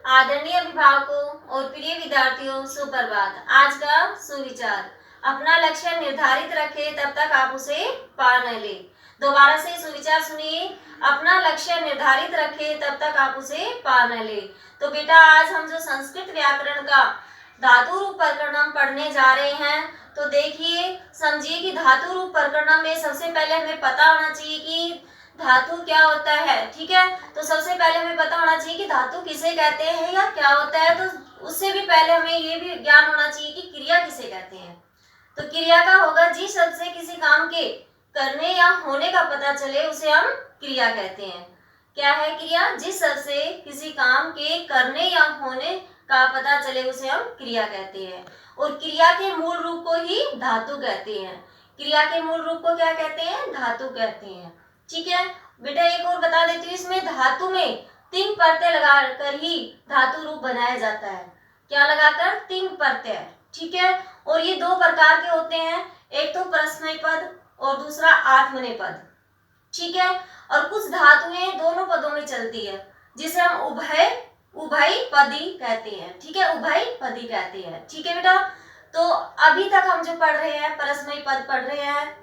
आदरणीय अभिभावकों और प्रिय विद्यार्थियों, सुप्रभात। आज का सुविचार, अपना लक्ष्य निर्धारित रखें तब तक आप उसे पा न ले। दोबारा से सुविचार सुनिए, अपना लक्ष्य निर्धारित रखें तब तक आप उसे पा न ले। तो बेटा, आज हम जो संस्कृत व्याकरण का धातु रूप प्रकरणम पढ़ने जा रहे हैं, तो देखिए समझिए कि धातु रूप प्रकरणम में सबसे पहले हमें पता होना चाहिए कि धातु क्या होता है। ठीक है, तो सबसे पहले हमें पता होना चाहिए कि धातु किसे कहते हैं या क्या होता है। तो उससे भी पहले हमें ये भी ज्ञान होना चाहिए कि क्रिया किसे कहते हैं। तो क्रिया का होगा जिस शब्द से किसी काम के करने या होने का पता चले उसे हम क्रिया कहते हैं। क्या है क्रिया? जिस शब्द से किसी काम के करने या होने का पता चले उसे हम क्रिया कहते हैं। और क्रिया के मूल रूप को ही धातु कहते हैं। क्रिया के मूल रूप को क्या कहते हैं? धातु कहते हैं। ठीक है बेटा, एक और बता देती हूँ, इसमें धातु में 3 परतें लगाकर ही धातु रूप बनाया जाता है। क्या लगाकर? 3 परतें। ठीक है, और ये 2 प्रकार के होते हैं, एक तो परस्मय पद और दूसरा आत्मनेपद। ठीक है, और कुछ धातुएं दोनों पदों में चलती है जिसे हम उभय पदी कहते हैं। ठीक है, उभय पदी कहते हैं। ठीक है बेटा, तो अभी तक हम जो पढ़ रहे हैं परस्मय पद पढ़ रहे हैं,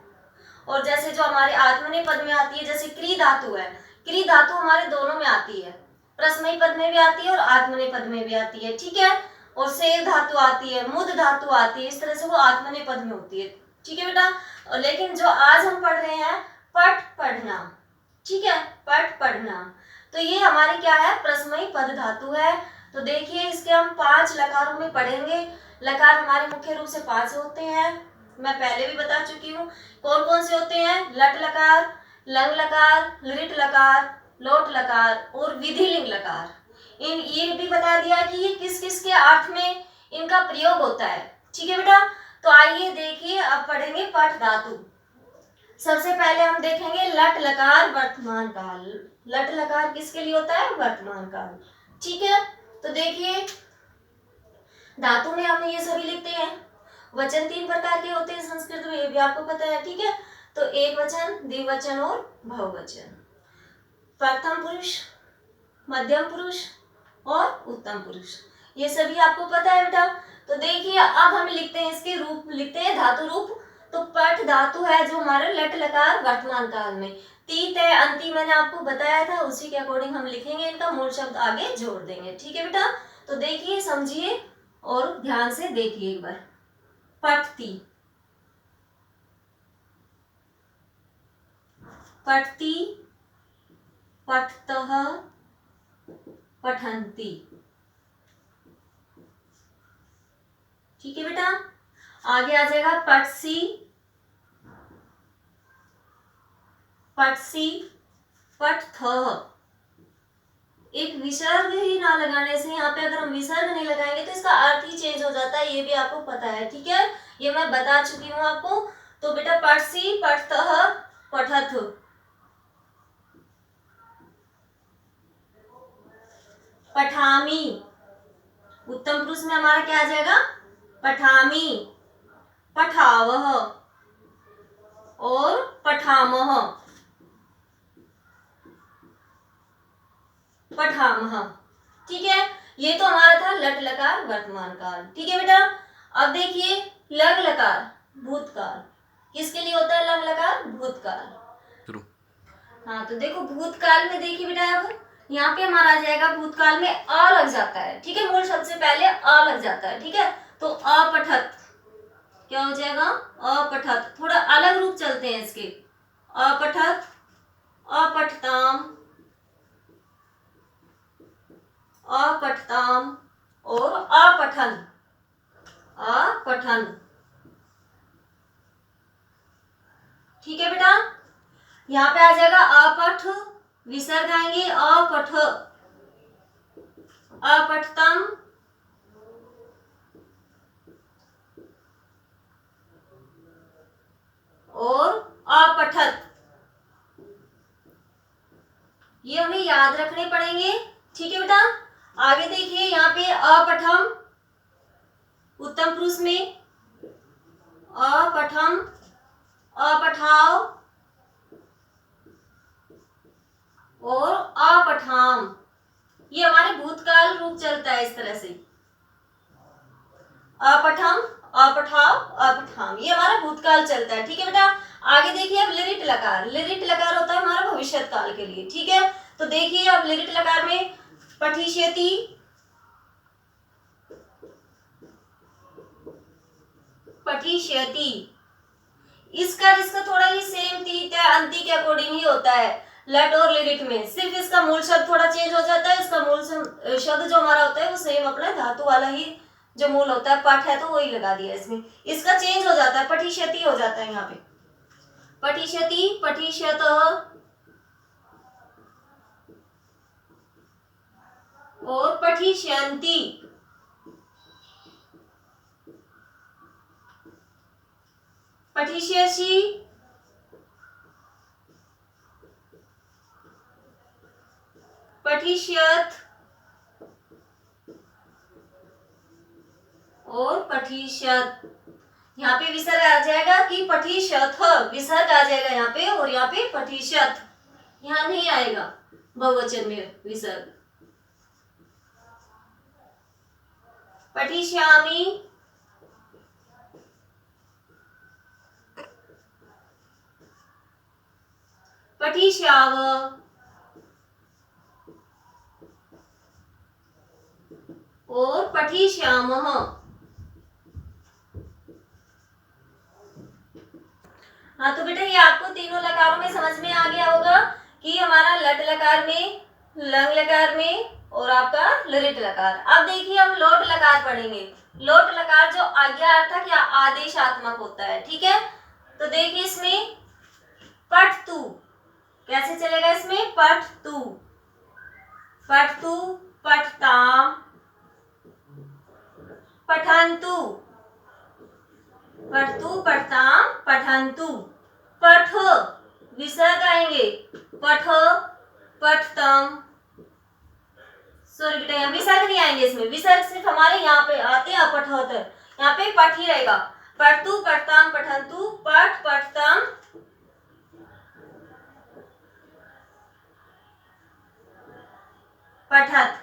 और जैसे जो हमारे आत्मनेपद पद में आती है, जैसे क्री धातु है, क्री धातु हमारे दोनों में आती है, परस्मय पद में भी आती है और आत्मनेपद पद में भी आती है। ठीक है, और सेव धातु आती है, मुद धातु आती है, इस तरह से वो आत्मनेपद पद में होती है। ठीक है बेटा, लेकिन जो आज हम पढ़ रहे हैं पठ पढ़ना। ठीक है, पठ पढ़ना, तो ये हमारी क्या है? परस्मय पद धातु है। तो देखिए इसके हम 5 लकारों में पढ़ेंगे। लकार हमारे मुख्य रूप से 5 होते हैं, मैं पहले भी बता चुकी हूँ। कौन कौन से होते हैं? लट लकार, लंग लकार, लिट लकार, लोट लकार और विधिलिंग लकार। ये भी बता दिया कि ये किस किस के अर्थ में इनका प्रयोग होता है। ठीक है बेटा, तो आइए देखिए अब पढ़ेंगे पठ धातु। सबसे पहले हम देखेंगे लट लकार वर्तमान काल। लट लकार किसके लिए होता है? वर्तमान काल। ठीक है, तो देखिए धातु में हम ये सभी लिखते हैं। वचन 3 प्रकार के होते हैं संस्कृत में, ये भी आपको पता है। ठीक है, तो एक वचन, द्विवचन और बहुवचन। प्रथम पुरुष, मध्यम पुरुष और उत्तम पुरुष, ये सभी आपको पता है बेटा। तो देखिए अब हम लिखते हैं, इसके रूप लिखते हैं, धातु रूप। तो पठ धातु है जो हमारे लट लकार वर्तमान काल में। तीत है, अंति मैंने आपको बताया था, उसी के अकॉर्डिंग हम लिखेंगे, इनका मूल शब्द आगे जोड़ देंगे। ठीक है बेटा, तो देखिए समझिए और ध्यान से देखिए एक बार। पठती, पठती, पठतः, पठन्ति। ठीक है बेटा, आगे आ जाएगा पठसी, पठसी, पठथः। एक विसर्ग ही ना लगाने से, यहाँ पे अगर हम विसर्ग नहीं लगाएंगे तो इसका अर्थ ही चेंज हो जाता है, ये भी आपको पता है। ठीक है, ये मैं बता चुकी हूँ आपको। तो बेटा पठसी, पठतः, पठथ। पठामी, उत्तम पुरुष में हमारा क्या आ जाएगा? पठामी, पठावह और पठामह, पठामह। ठीक है, ये तो हमारा था लट लकार वर्तमान काल। ठीक है बेटा, अब देखिए लग लकार भूतकाल। किसके लिए होता है लग लकार? भूतकाल। हाँ, तो देखो भूतकाल में देखिए बेटा, अब यहाँ पे हमारा आ जाएगा भूतकाल में अ लग जाता है। ठीक है, मूल शब्द से पहले अ लग जाता है। ठीक है, तो अपठत क्या हो जाएगा? अपठत। थोड़ा अलग रूप चलते हैं इसके। अपठत, अपठताम, अपठताम और अपठन, अपठन। ठीक है बेटा, यहाँ पे आ जाएगा अपठ, विसर्ग आएंगे अपठ, अपठतम, और अपठत। ये हमें याद रखने पड़ेंगे। ठीक है बेटा, आगे देखिए यहाँ पे अपठम उत्तम पुरुष में, अपठम, अपठाव और अपठाम, ये हमारे भूतकाल रूप चलते है इस तरह से, अपठम, अपठाव, अपठाम, ये हमारा भूतकाल चलता है। ठीक है बेटा, आगे देखिए अब लिरिट लकार। लिरिट लकार होता है हमारा भविष्य काल के लिए। ठीक है, तो देखिए अब लिरिट लकार में पठिष्यति, पठिष्यति, इसका थोड़ा ही सेम ती अंति के अकॉर्डिंग ही होता है लट और लिरिट में, सिर्फ इसका मूल शब्द थोड़ा चेंज हो जाता है। इसका मूल शब्द जो हमारा होता है वो सेम अपना धातु वाला ही जो मूल होता है, पठ है तो वही लगा दिया इसमें, इसका चेंज हो जाता है, पठिष्यति हो जाता है यहाँ पे, पठिष्यति, पठिष्यत और पठिष्यन्ति, पठिष्यसि, पठिष्यत और पठिष्यत। यहाँ पे विसर्ग आ जाएगा कि पठिष्यथ, विसर्ग आ जाएगा यहाँ पे, और यहाँ पे पठिष्यत, यहाँ नहीं आएगा बहुवचन में विसर्ग। पठिष्यामि, पठिष्याव और पठिष्यामः। हाँ तो बेटा ये आपको तीनों लकारों में समझ में आ गया होगा कि हमारा लट लकार में, लंग लकार में और आपका लिरिट लकार। अब देखिए हम लोट लकार पढ़ेंगे। लोट लकार जो आज्ञार्थक या आदेशात्मक होता है। ठीक है, तो देखिए इसमें पठ तू कैसे चलेगा, इसमें पठ तू, पठ तू, पठताम, पठन्तु, पठतु, पठताम, पठन्तु, पठ विसर्ग आएंगे, पठ, पठतम, सॉरी बेटा यहाँ विसर्ग नहीं आएंगे, इसमें विसर्ग सिर्फ हमारे यहाँ पे आते हैं अपठत, यहाँ पे पठ ही रहेगा, पठतु, पठताम, पठन्तु, पठ, पठतम, पठत,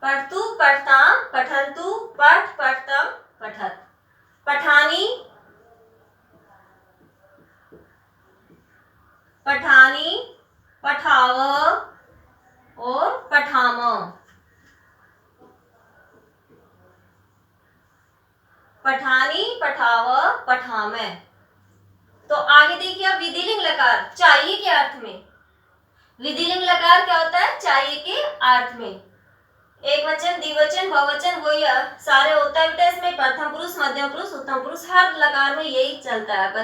पठतु, पठताम, पठन्तु, पठ, पठतम, पठत, पठानी, पठानी, पठाव और पठाम। पठानी, पठाव, पठाम। तो आगे देखिए अब विधिलिंग लकार चाहिए के अर्थ में। विधिलिंग लकार क्या होता है, चाहिए के अर्थ में। एक वचन, द्विवचन, बहुवचन वो सारे होता है बेटा इसमें, प्रथम पुरुष, मध्यम पुरुष, उत्तम पुरुष, हर लकार में यही चलता है आपका,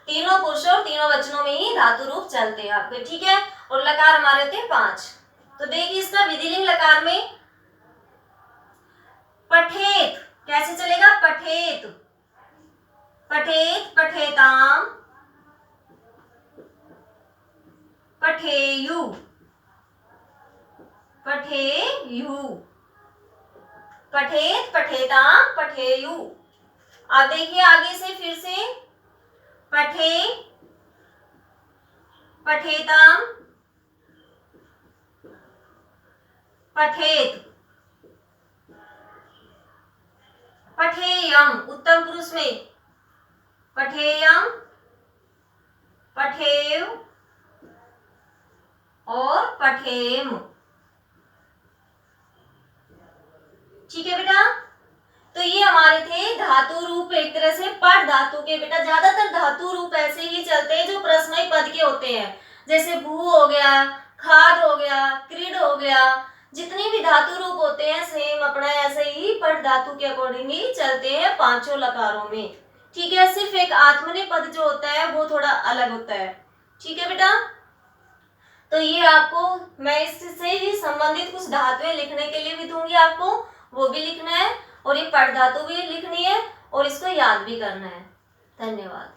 तीनों पुरुषों और तीनों वचनों में ही धातु रूप चलते हैं आपके। ठीक है, और लकार हमारे होते हैं 5। तो देखिए इसका विधिलिंग लकार में पठेत कैसे चलेगा, पठेत, पठेत, पठेताम, पठेयु, पठेयु, पठेत, पठेताम, पठेयु। अब देखिए आगे से फिर से पठे, पठेताम, पठेत, पठेयम, उत्तम पुरुष में पठेयम, पठेव और पठेम। ठीक है बेटा, तो ये हमारे थे धातु रूप, एक तरह से पद धातु के। बेटा ज्यादातर धातु रूप ऐसे ही चलते हैं जो प्रश्नय पद के होते हैं, जैसे भू हो गया, खाद हो गया, क्रीड हो गया, जितने भी धातु रूप होते हैं सेम अपना ऐसे ही पद धातु के अकॉर्डिंग ही चलते हैं पांचों लकारों में। ठीक है, सिर्फ एक आत्मनेय पद जो होता है वो थोड़ा अलग होता है। ठीक है बेटा, तो ये आपको मैं इससे ही संबंधित कुछ धातुएं लिखने के लिए भी दूंगी, आपको वो भी लिखना है और ये पद धातु भी लिखनी है और इसको याद भी करना है। धन्यवाद।